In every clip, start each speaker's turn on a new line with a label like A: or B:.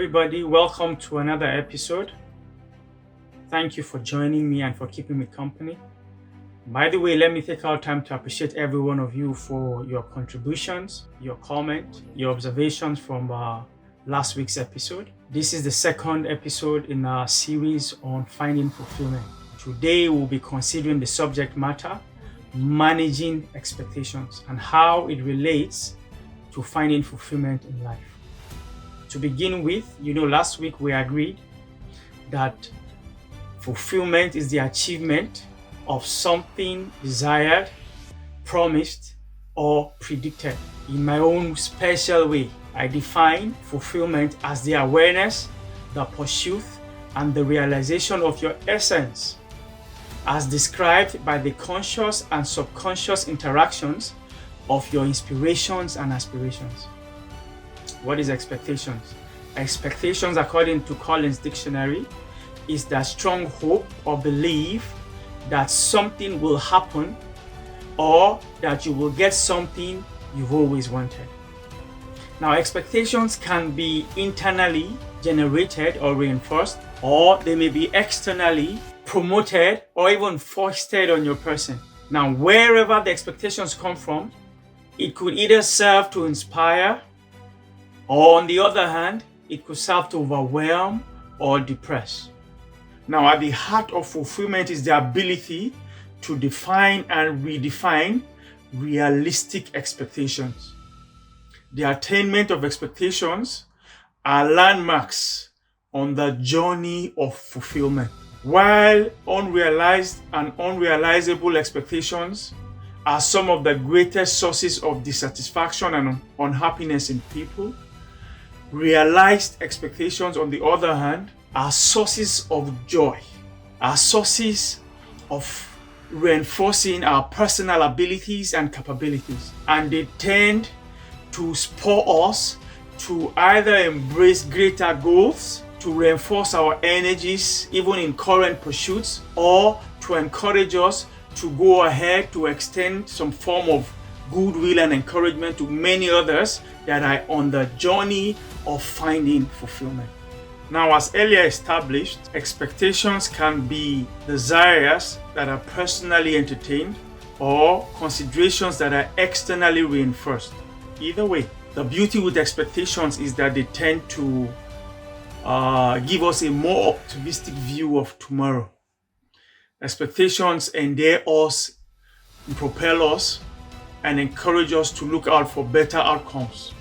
A: everybody. Welcome to another episode. Thank you for joining me and for keeping me company. By the way, let me take our time to appreciate every one of you for your contributions, your comment, your observations from last week's episode. This is the second episode in our series on finding fulfillment. Today, we'll be considering the subject matter, managing expectations, and how it relates to finding fulfillment in life. To begin with, last week we agreed that fulfillment is the achievement of something desired, promised, or predicted. In my own special way, I define fulfillment as the awareness, the pursuit, and the realization of your essence, as described by the conscious and subconscious interactions of your inspirations and aspirations. What is expectations? Expectations, according to Collins Dictionary, is the strong hope or belief that something will happen or that you will get something you've always wanted. Now, expectations can be internally generated or reinforced, or they may be externally promoted or even foisted on your person. Now, wherever the expectations come from, it could either serve to inspire, or on the other hand, it could serve to overwhelm or depress. Now, at the heart of fulfillment is the ability to define and redefine realistic expectations. The attainment of expectations are landmarks on the journey of fulfillment. While unrealized and unrealizable expectations are some of the greatest sources of dissatisfaction and unhappiness in people, realized expectations, on the other hand, are sources of joy, are sources of reinforcing our personal abilities and capabilities. And they tend to spur us to either embrace greater goals, to reinforce our energies, even in current pursuits, or to encourage us to go ahead to extend some form of goodwill and encouragement to many others that are on the journey of finding fulfillment. Now, as earlier established, expectations can be desires that are personally entertained or considerations that are externally reinforced. Either way, the beauty with expectations is that they tend to give us a more optimistic view of tomorrow. Expectations endear us, propel us, and encourage us to look out for better outcomes,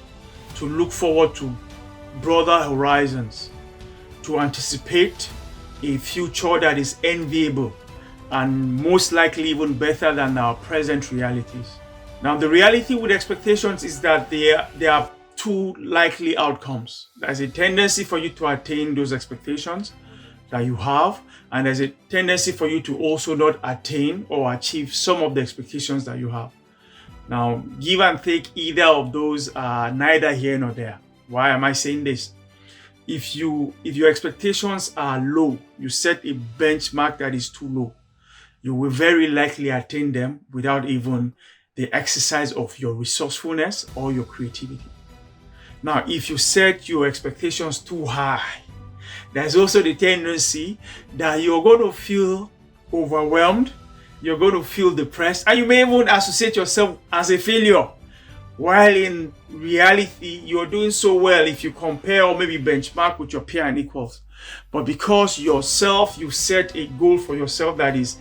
A: to look forward to broader horizons, to anticipate a future that is enviable and most likely even better than our present realities. Now, the reality with expectations is that there are two likely outcomes. There's a tendency for you to attain those expectations that you have, and there's a tendency for you to also not attain or achieve some of the expectations that you have. Now, give and take either of those are neither here nor there. Why am I saying this? If your expectations are low, you set a benchmark that is too low, you will very likely attain them without even the exercise of your resourcefulness or your creativity. Now, if you set your expectations too high, there's also the tendency that you're going to feel overwhelmed, you're going to feel depressed, and you may even associate yourself as a failure. While in reality, you're doing so well if you compare or maybe benchmark with your peer and equals. But because you set a goal for yourself that is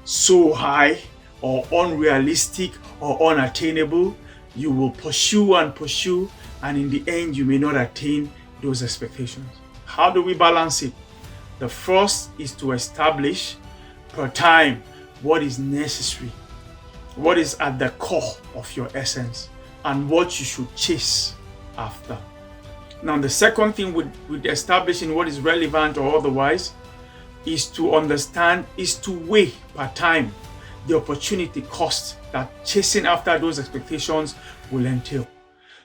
A: so high or unrealistic or unattainable, you will pursue, and in the end, you may not attain those expectations. How do we balance it? The first is to establish per time what is necessary, what is at the core of your essence, and what you should chase after. Now, the second thing with establishing what is relevant or otherwise is to weigh per time the opportunity cost that chasing after those expectations will entail.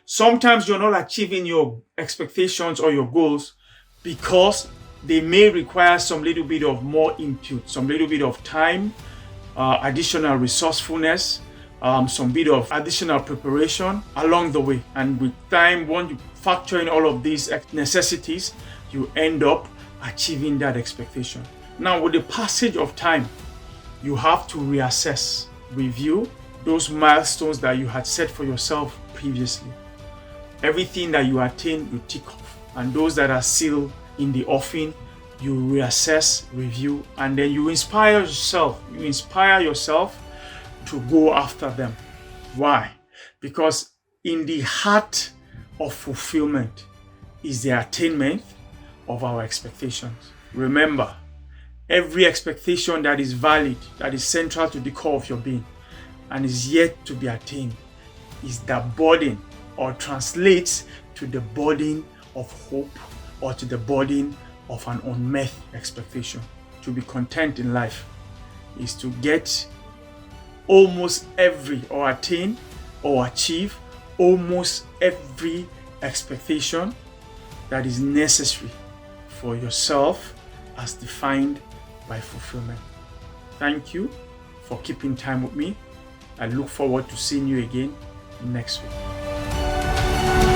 A: Sometimes you're not achieving your expectations or your goals because they may require some little bit of more input, some little bit of time, additional resourcefulness, some bit of additional preparation along the way. And with time, once you factor in all of these necessities, you end up achieving that expectation. Now, with the passage of time, you have to reassess, review those milestones that you had set for yourself previously. Everything that you attain, you tick off. And those that are still in the offing, you reassess, review, and then you inspire yourself. You inspire yourself to go after them. Why? Because in the heart of fulfillment is the attainment of our expectations. Remember, every expectation that is valid, that is central to the core of your being, and is yet to be attained, is the burden, or translates to the burden of hope, or to the burden of an unmet expectation. To be content in life is to get almost every, or attain or achieve almost every expectation that is necessary for yourself as defined by fulfillment. Thank you for keeping time with me. I look forward to seeing you again next week.